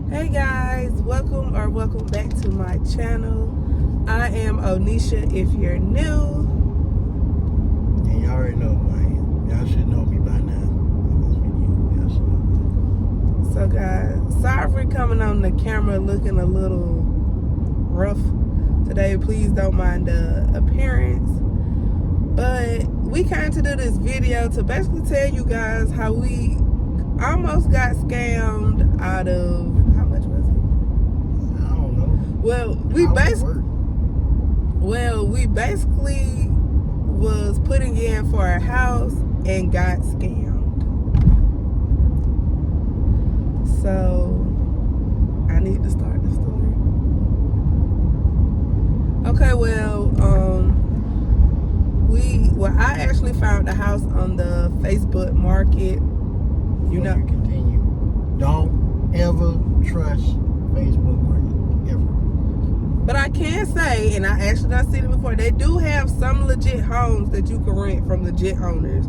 Hey guys, welcome back to my channel. I am Onisha if you're new. And y'all already know who I am. Y'all should know me by now. Y'all should know. So guys, sorry for coming on the camera looking a little rough today. Please don't mind the appearance. But we came to do this video to basically tell you guys how we almost got scammed out of, how much was it? I don't know. Well, we basically was putting in for a house and got scammed. So I need to start the story. Okay, I actually found the house on the Facebook market. You continue. Don't ever trust Facebook market ever. But I can say, and I actually done seen it before, they do have some legit homes that you can rent from legit owners.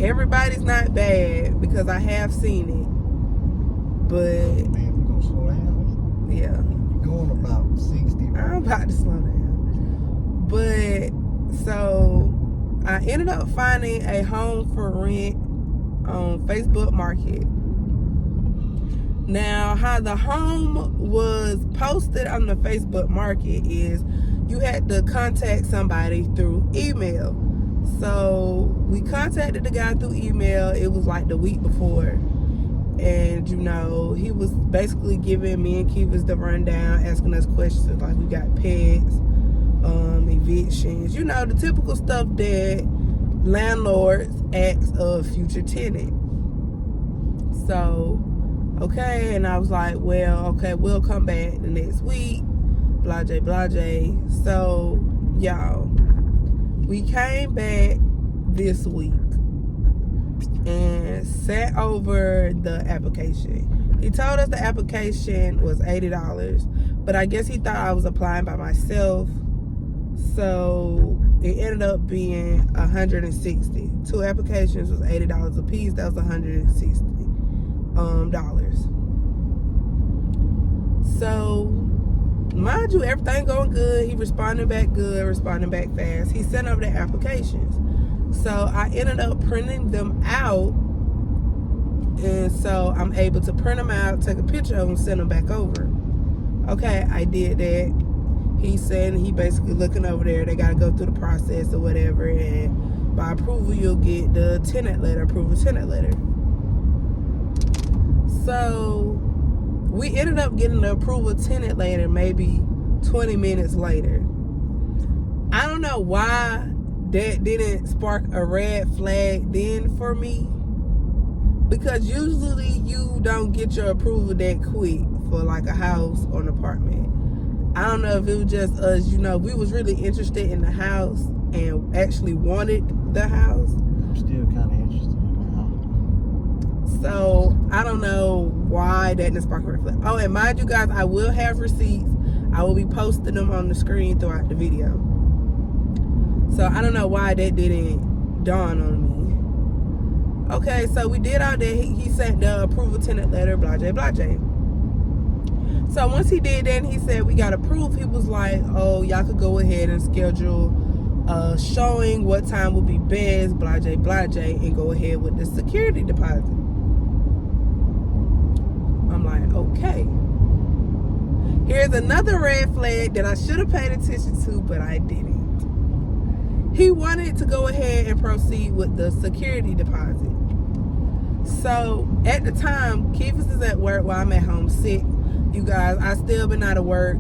Everybody's not bad because I have seen it. But man, we're gonna slow down. Yeah. You're going about 60. I'm about to slow down. But so I ended up finding a home for rent on Facebook Market. Now, how the home was posted on the Facebook Market is you had to contact somebody through email. So we contacted the guy through email. It was like the week before. And, you know, he was basically giving me and keevis the rundown, asking us questions like we got pets, evictions, you know, the typical stuff that landlords ask a future tenant. So, okay, and I was like, well, okay, we'll come back the next week, blase, blase. So, y'all, we came back this week and sat over the application. He told us the application was $80, but I guess he thought I was applying by myself. So it ended up being $160. 2 applications was $80 a piece. That was $160 dollars. So mind you, everything going good. He responded back good, responding back fast. He sent over the applications. So I ended up printing them out, and so I'm able to print them out, take a picture of them, send them back over. Okay, I did that. He said he basically looking over there. They got to go through the process or whatever, and by approval, you'll get the tenant letter, approval tenant letter. So we ended up getting the approval tenant letter maybe 20 minutes later. I don't know why that didn't spark a red flag then for me, because usually you don't get your approval that quick for like a house or an apartment. I don't know if it was just us, you know, we was really interested in the house and actually wanted the house. I'm still kind of interested in the house. So I don't know why that didn't spark a red flag. Oh, and mind you guys, I will have receipts. I will be posting them on the screen throughout the video. So I don't know why that didn't dawn on me. Okay, so we did all that. He sent the approval tenant letter, blase, blase. So once he did that, he said we got approved. He was like, oh, y'all could go ahead and schedule showing what time would be best, blase, blase, and go ahead with the security deposit. I'm like, okay. Here's another red flag that I should have paid attention to, but I didn't. He wanted to go ahead and proceed with the security deposit. So at the time, keevis is at work while I'm at home sick. You guys, I still been out of work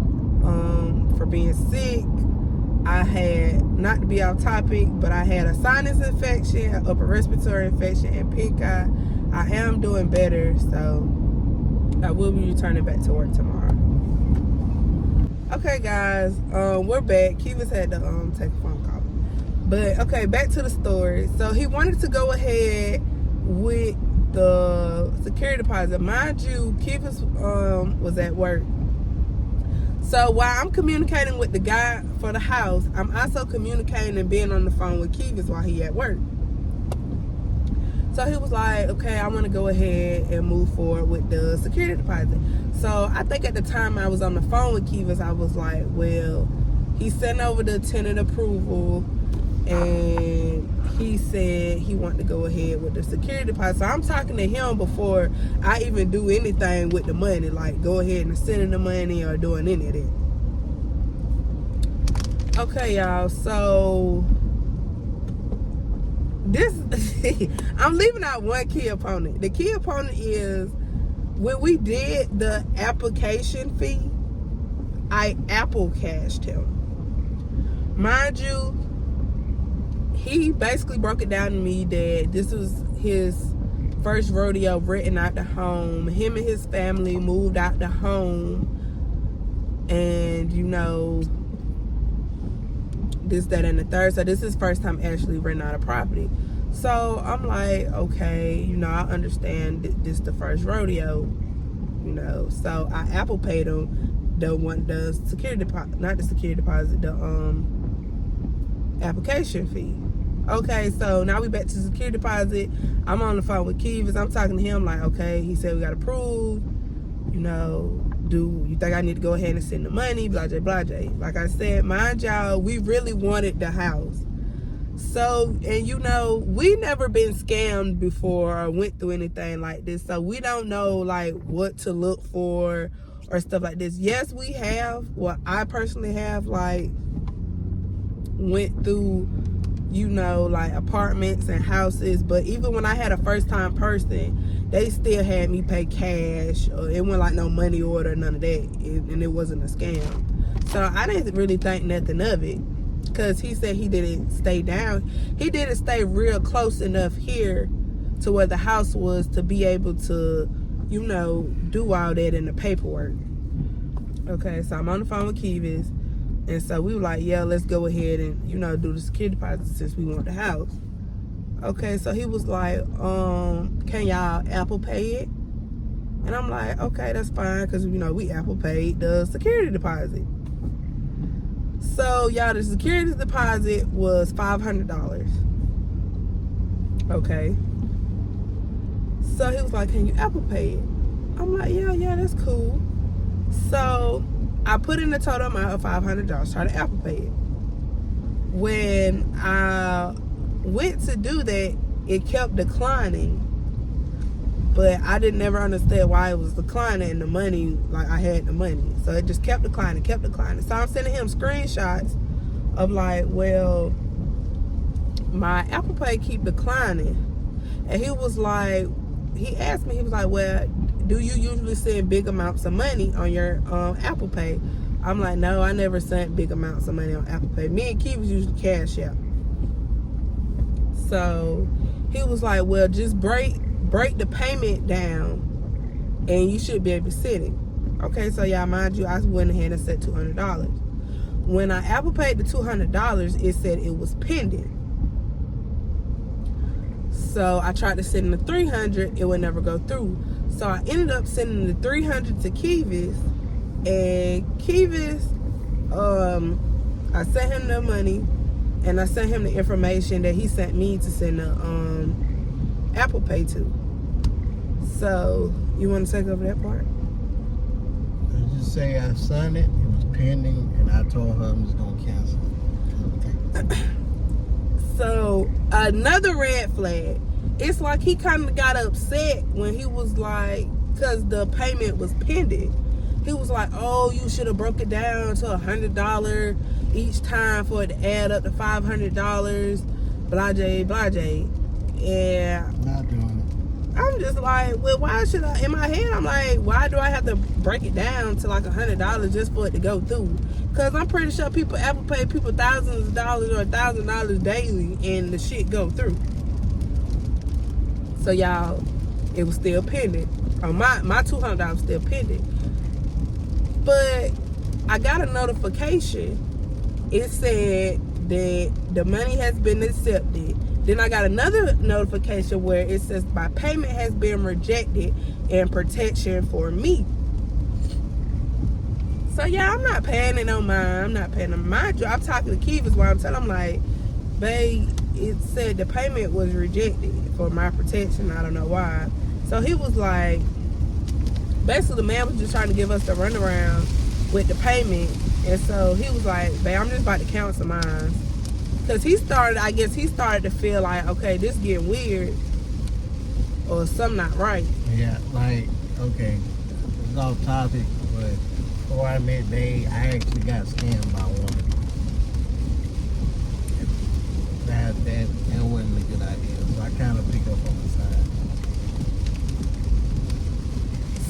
for being sick. I had, not to be off topic, but I had a sinus infection, an upper respiratory infection, and pink eye. I am doing better, so I will be returning back to work tomorrow. Okay, guys, we're back. Keevis had to take a phone call. But, okay, back to the story. So he wanted to go ahead with the security deposit. Mind you, keevis was at work. So while I'm communicating with the guy for the house, I'm also communicating and being on the phone with keevis while he at work. So he was like, okay, I want to go ahead and move forward with the security deposit. So I think at the time I was on the phone with Keevis, I was like, well, he sent over the tenant approval, and he said he wanted to go ahead with the security deposit. So I'm talking to him before I even do anything with the money, like go ahead and sending the money or doing any of that. Okay, y'all, so this I'm leaving out one key opponent. The key opponent is when we did the application fee, I Apple cashed him. Mind you, he basically broke it down to me that this was his first rodeo renting out the home. Him and his family moved out the home, and you know, this, that, and the third. So this is his first time actually renting out a property. So I'm like, okay, you know, I understand this the first rodeo, you know. So I Apple paid him the security deposit, not the security deposit, the application fee. Okay, so now we back to security deposit. I'm on the phone with Keevis. I'm talking to him like, okay, he said we got approved. You know, do you think I need to go ahead and send the money? Blah, blah, blah, blah. Like I said, mind y'all, we really wanted the house. So, and you know, we never been scammed before or went through anything like this. So we don't know like what to look for or stuff like this. Yes, we have. Well, I personally have like went through, you know, like apartments and houses, but even when I had a first time person, they still had me pay cash, or it wasn't like no money order, none of that, and it wasn't a scam. So I didn't really think nothing of it, because he said he didn't stay down. He didn't stay real close enough here to where the house was to be able to, you know, do all that in the paperwork. Okay, so I'm on the phone with Keevis. And so we were like, yeah, let's go ahead and, you know, do the security deposit since we want the house. Okay, so he was like, can y'all Apple Pay it? And I'm like, okay, that's fine, because, you know, we Apple paid the security deposit. So, y'all, the security deposit was $500. Okay. So he was like, can you Apple Pay it? I'm like, yeah, that's cool. So I put in the total amount of $500, try to Apple Pay it. When I went to do that, it kept declining. But I didn't never understand why it was declining, and the money, like I had the money. So it just kept declining. So I'm sending him screenshots of like, well, my Apple Pay keep declining. And he was like, he asked me, he was like, well, do you usually send big amounts of money on your Apple Pay? I'm like, no, I never sent big amounts of money on Apple Pay. Me and Keevis usually cash out. So he was like, well, just break the payment down and you should be able to send it. Okay, so y'all, mind you, I went ahead and set $200. When I Apple paid the $200, it said it was pending. So I tried to send the $300, it would never go through. So I ended up sending the $300 to Keevis, and Keevis, I sent him the money, and I sent him the information that he sent me to send the Apple Pay to. So you want to take over that part? I just say I signed it. It was pending, and I told her I was gonna cancel it. Okay. So another red flag. It's like he kind of got upset when he was like, because the payment was pending. He was like, oh, you should have broke it down to $100 each time for it to add up to $500. Blase. Yeah. Not doing it. I'm just like, well, why should I? In my head, I'm like, why do I have to break it down to like $100 just for it to go through? Because I'm pretty sure people Apple Pay people thousands of dollars or $1,000 daily, and the shit go through. So y'all, it was still pending. My $200 was still pending. But I got a notification. It said that the money has been accepted. Then I got another notification where it says my payment has been rejected and protection for me. So yeah, I'm not paying it no mind. I'm not paying it. Mind you, I'm talking to Keevis while I'm telling him like, babe, it said the payment was rejected for my protection. I don't know why. So he was like, basically the man was just trying to give us the runaround with the payment. And so he was like, babe, I'm just about to cancel mine. Because he started to feel like, okay, this getting weird or something not right. Yeah, like, okay, it's off topic, but before I met Babe, I actually got scammed by one. That wasn't a good idea. So I kind of pick up on the side.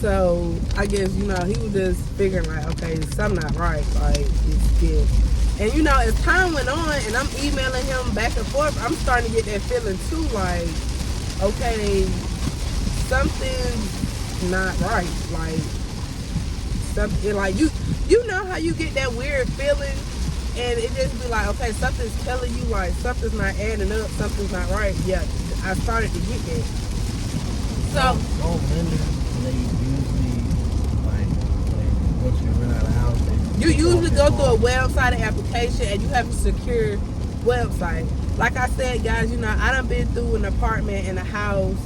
So I guess, he was just figuring like, okay, something not right. Like, it's good. And as time went on and I'm emailing him back and forth, I'm starting to get that feeling too, like, okay, something's not right. Like, something, like, you know how you get that weird feeling and it just be like, okay, something's telling you, like, something's not adding up, something's not right. Yeah, I started to get that. So, lenders, they usually, like, once you rent out a house, you usually go through a website application and you have a secure website. Like I said, guys, I done been through an apartment and a house,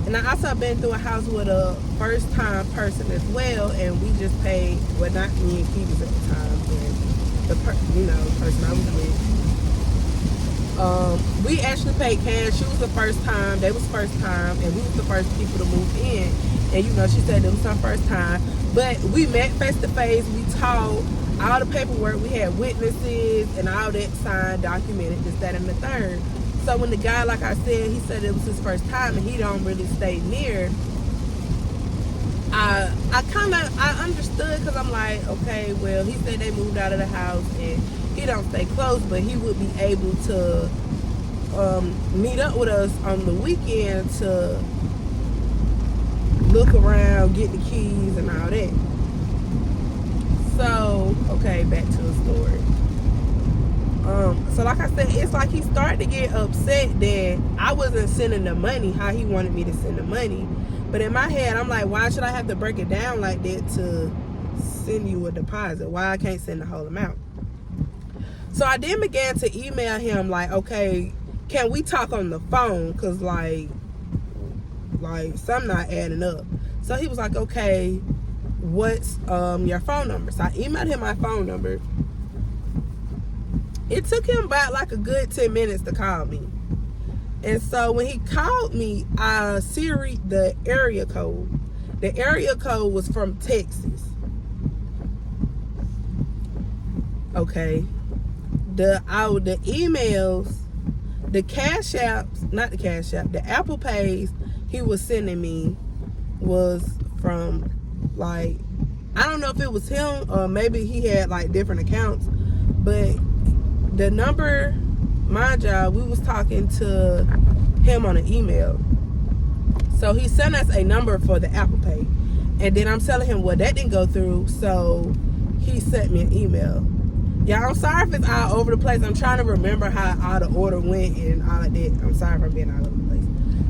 and I also been through a house with a first time person as well, and we just paid, well, not me and keevis at the time, but the person I was with. We actually paid cash. She was the first time, they was first time, and we was the first people to move in. And she said it was her first time. But we met face to face, we talked, all the paperwork, we had witnesses and all that signed, documented, this, that, and the third. So when the guy, like I said, he said it was his first time and he don't really stay near, I understood, because I'm like, okay, well, he said they moved out of the house and he don't stay close, but he would be able to meet up with us on the weekend to look around, get the keys and all that. So, okay, back to the story. So like I said, it's like he started to get upset that I wasn't sending the money how he wanted me to send the money. But in my head, I'm like, why should I have to break it down like that to send you a deposit? Why I can't send the whole amount? So I then began to email him like, okay, can we talk on the phone? Because like something not adding up. So he was like, okay, what's your phone number? So I emailed him my phone number. It took him about like a good 10 minutes to call me. And so when he called me, I Siri'd the area code. The area code was from Texas. Okay. The emails, the cash apps, not the cash app, the Apple Pays he was sending me was from, like, I don't know if it was him or maybe he had like different accounts, but the number, my job, we was talking to him on an email. So he sent us a number for the Apple Pay. And then I'm telling him, well, that didn't go through, so he sent me an email. Yeah, I'm sorry if it's all over the place. I'm trying to remember how all the order went and all of that. I'm sorry for being all over the place.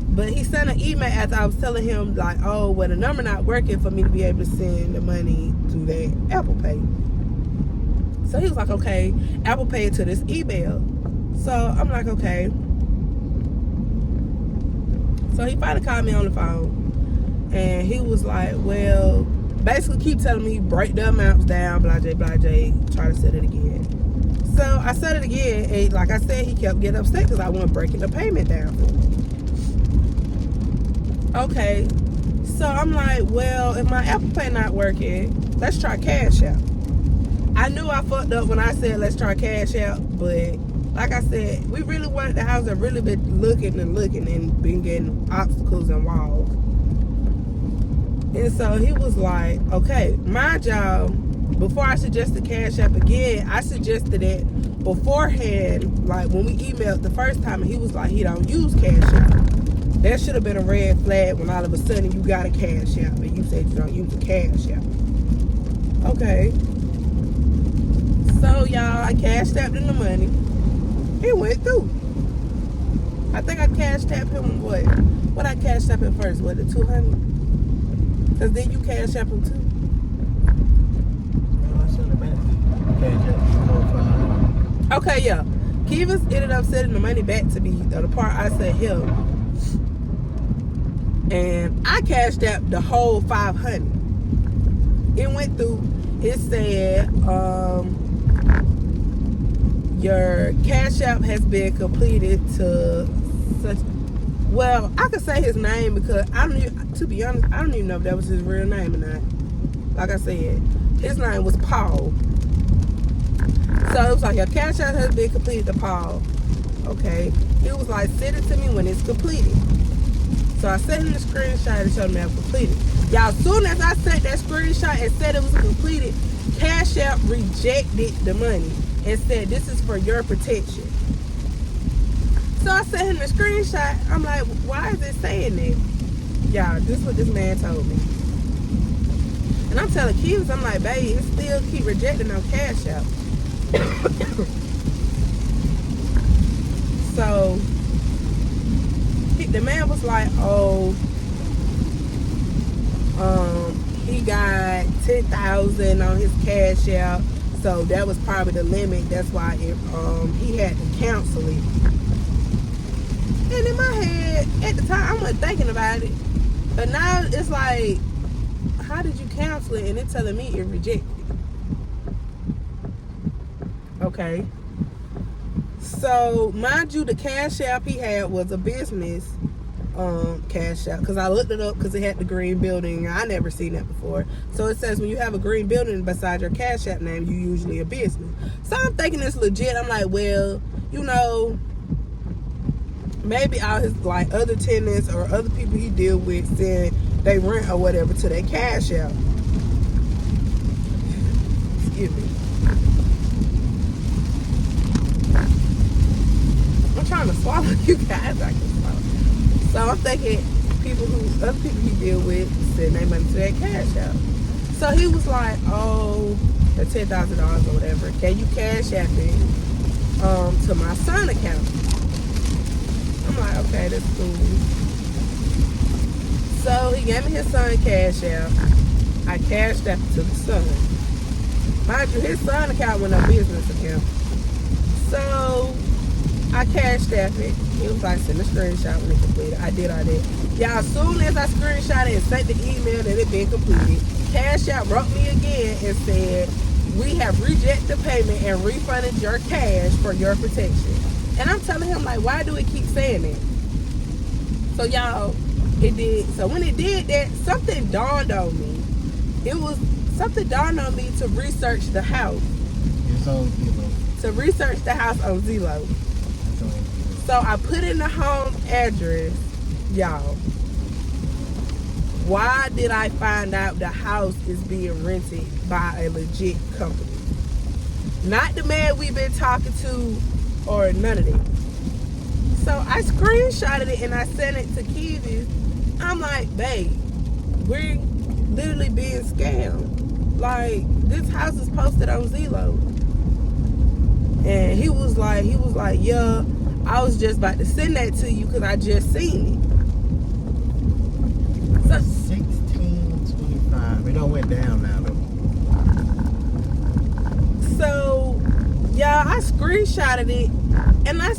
But he sent an email after I was telling him, like, oh, well, the number not working for me to be able to send the money to that Apple Pay. So he was like, okay, Apple Pay to this email. So I'm like, okay. So he finally called me on the phone. And he was like, well, basically keep telling me, break the amounts down, blah, blah, blah, try to set it again. So I said it again, and like I said, he kept getting upset because I wasn't breaking the payment down for him. Okay, so I'm like, well, if my Apple Pay not working, let's try Cash App. I knew I fucked up when I said let's try Cash App, but like I said, we really wanted the house to really been looking and been getting obstacles and walls. And so he was like, okay, my job, before I suggested Cash App again, I suggested it beforehand, like when we emailed the first time, and he was like, he don't use Cash App. That should have been a red flag when all of a sudden you got a Cash App and you said you don't use a Cash App. Okay. So y'all, I cashed out in the money. It went through. I think I cashed out him what I cashed out him first, what, the 200? Cause then you cash out him too. No, I sent it back. Cash App, 400. Okay, yeah. Keevis ended up sending the money back to me, the part I sent him. And I cashed out the whole $500. It went through. It said, your cash app has been completed to such. Well, I could say his name because to be honest, I don't even know if that was his real name or not. Like I said, his name was Paul. So it was like, your cash app has been completed to Paul. Okay. It was like, send it to me when it's completed. So I sent him the screenshot and showed him that it was completed. Y'all, as soon as I sent that screenshot and said it was completed, Cash App rejected the money and said, this is for your protection. So I sent him the screenshot. I'm like, why is it saying that? Y'all, this is what this man told me. And I'm telling Keevis, I'm like, babe, it still keep rejecting on Cash App. So the man was like, oh, he got 10,000 on his Cash App, so that was probably the limit. That's why he had to cancel it. And in my head, at the time, I wasn't thinking about it, but now it's like, how did you cancel it? And it's telling me it rejected it. Okay. So, mind you, the Cash App he had was a business Cash App, because I looked it up because it had the green building. I never seen that before. So it says when you have a green building beside your Cash App name, you usually a business. So I'm thinking it's legit. I'm like, well, you know, maybe all his like other tenants or other people he deal with send they rent or whatever to their Cash App. Excuse me. I'm trying to swallow, you guys. I can swallow. So I'm thinking other people he deal with send their money to their Cash App. So he was like, oh, the $10,000 or whatever, can you Cash App it to my son account? I'm like, okay, that's cool. So he gave me his son Cash App. I cashed out to the son. Mind you, his son account went a business account. So I cashed out it. It was like, send a screenshot when it completed. I did all that. Y'all, as soon as I screenshot it and sent the email that it been completed, Cash App wrote me again and said, we have rejected the payment and refunded your cash for your protection. And I'm telling him, like, why do it keep saying that? So y'all, it did. So when it did that, something dawned on me. Something dawned on me to research the house. It's on Zillow. To research the house on Zillow. So I put in the home address, y'all. Why did I find out the house is being rented by a legit company? Not the man we've been talking to or none of that. So I screenshotted it and I sent it to Keevis. I'm like, babe, we're literally being scammed. Like, this house is posted on Zillow. And he was like, yeah, I was just about to send that to you because I just seen it. So 1625. It don't went down now though. So, y'all, I screenshotted it and I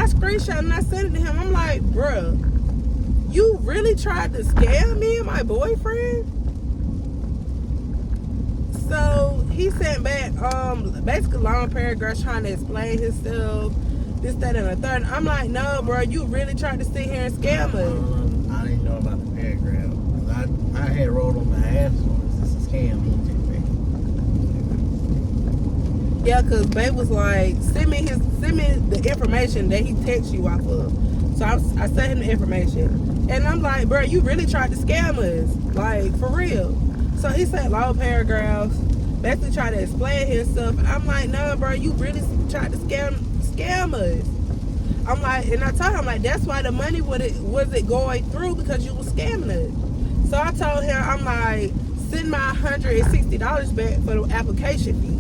screenshot and I sent it to him. I'm like, bruh, you really tried to scam me and my boyfriend? So he sent back basically long paragraphs trying to explain himself, this, that, and the third. I'm like, no, bro, you really tried to sit here and scam us. I didn't know about the paragraph. I had rolled on my ass once. This is a scam. Yeah, cause babe was like, send me the information that he texts you off of. So I sent him the information, and I'm like, bro, you really tried to scam us, like for real. So he sent long paragraphs, basically trying to explain himself. I'm like, no, bro, you really tried to scam us. I'm like, and I told him, like, that's why the money wasn't going through, because you was scamming us. So I told him, I'm like, send my $160 back for the application fee.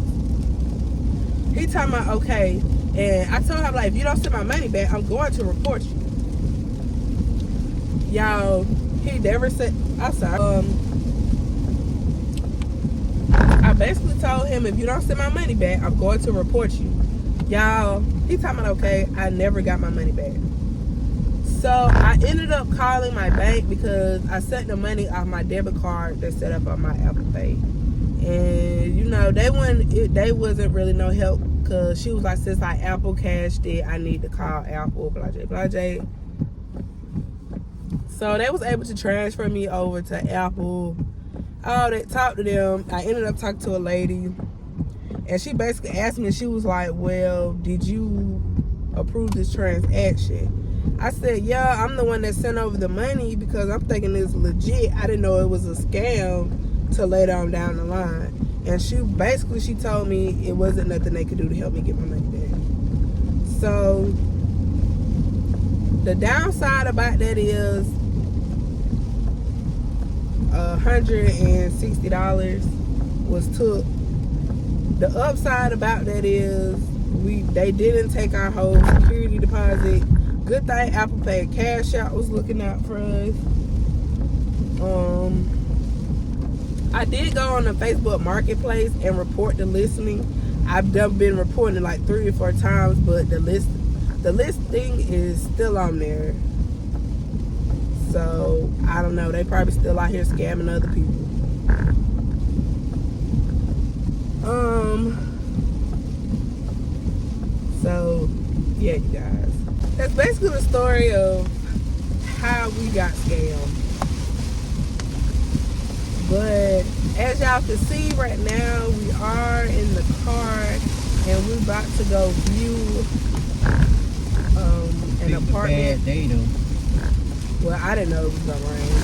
He talking about, okay. And I told him, like, if you don't send my money back, I'm going to report you. Y'all, he never said, I'm sorry. I basically told him, if you don't send my money back, I'm going to report you. Y'all, he talking about okay, I never got my money back. So I ended up calling my bank because I sent the money off my debit card that's set up on my Apple Pay. And you know, they wasn't really no help because she was like, since I Apple cashed it, I need to call Apple, blah, blah, blah, blah. So they was able to transfer me over to Apple. Oh, they talked to them. I ended up talking to a lady, and she basically asked me, she was like, well, did you approve this transaction? I said, yeah, I'm the one that sent over the money because I'm thinking it's legit. I didn't know it was a scam till later on down the line. And she told me it wasn't nothing they could do to help me get my money back. So the downside about that is $160 was took. The upside about that is they didn't take our whole security deposit. Good thing Apple Pay Cash Out was looking out for us. I did go on the Facebook Marketplace and report the listing. I've been reporting it like 3 or 4 times, but the listing is still on there. So I don't know. They probably still out here scamming other people. So yeah, you guys. That's basically the story of how we got scammed. But as y'all can see right now, we are in the car and we're about to go view an apartment. Bad day though. Well, I didn't know it was gonna rain.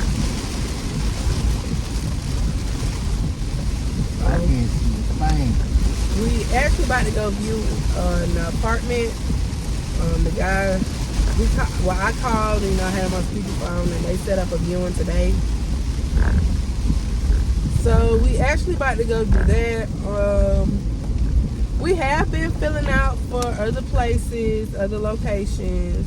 I can't see a thing. We actually about to go view an apartment. The guy, I called, and I had him on speakerphone, and they set up a viewing today. So we actually about to go do that. We have been filling out for other places, other locations,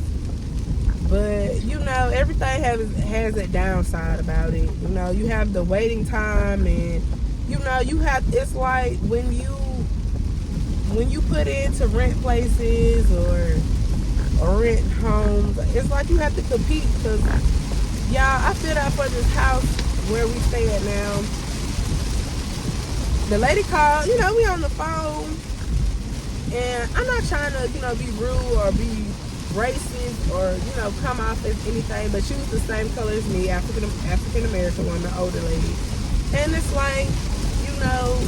but you know, everything has a downside about it. You know, you have the waiting time, and you know, it's like when you put in to rent places or rent homes, it's like you have to compete because, y'all, I filled out for this house where we stay at now. The lady called, you know, we on the phone, and I'm not trying to, you know, be rude or be racist or, you know, come off as anything, but she was the same color as me, African American one, the older lady. And it's like, you know,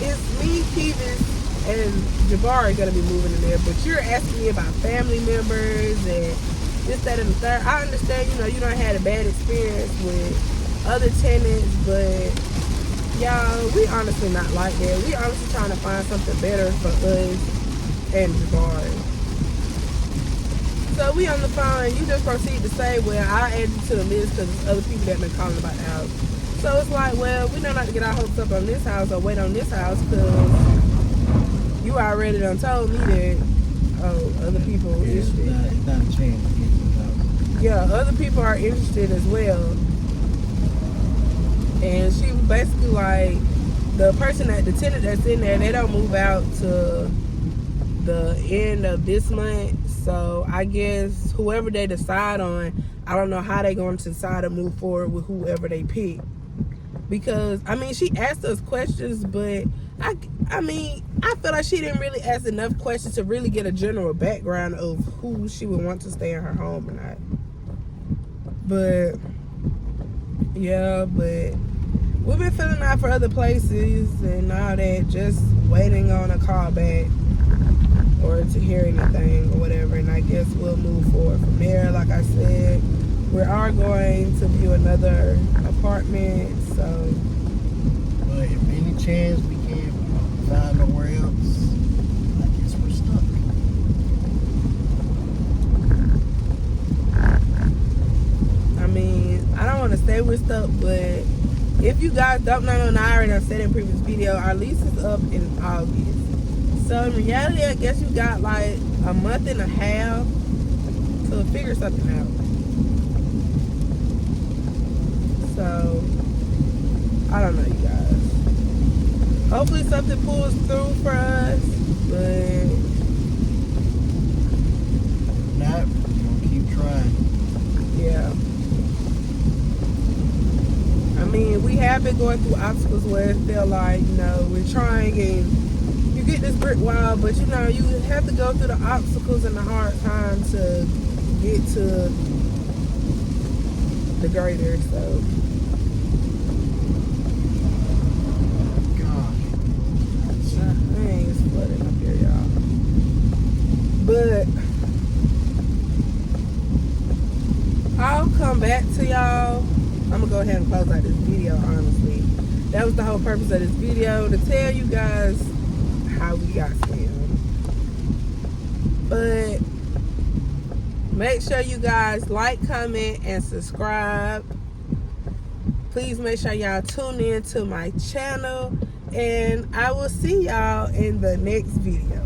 it's me, keevis, and Jabari gonna be moving in there, but you're asking me about family members and this, that, and the third. I understand, you know, you don't had a bad experience with other tenants, but y'all, we honestly not like that. We honestly trying to find something better for us and Jabari. So we on the phone, and you just proceed to say, well, I'll add you to the list because there's other people that been calling about the house. So it's like, well, we don't have to get our hopes up on this house or wait on this house because you already done told me that, other people are interested. It's not a chance to get the house. Yeah, other people are interested as well. And she was basically like, the tenant that's in there, they don't move out to the end of this month. So I guess whoever they decide on, I don't know how they're going to decide to move forward with whoever they pick. Because, I mean, she asked us questions, but I mean, I feel like she didn't really ask enough questions to really get a general background of who she would want to stay in her home or not. But, yeah, but we've been filling out for other places and all that, just waiting on a call back or to hear anything or whatever, and I guess we'll move forward from there. Like I said, we are going to view another apartment, so. But if any chance we can't find nowhere else, I guess we're stuck. I mean, I don't want to say we're stuck, but if you guys don't know, and I already said in a previous video, our lease is up in August. So in reality, I guess you got like a month and a half to figure something out. So, I don't know, you guys. Hopefully something pulls through for us, but trying. Yeah. I mean, we have been going through obstacles where it feel like, you know, we're trying and you get this brick wall, but you know, you have to go through the obstacles and the hard times to get to the greater. So Gosh. dang, it's flooding up here, y'all. But I'll come back to y'all. I'm gonna go ahead and close out this video, honestly. That was the whole purpose of this video, to tell you guys how we got scammed. But make sure you guys like, comment, and subscribe. Please make sure y'all tune in to my channel, and I will see y'all in the next video.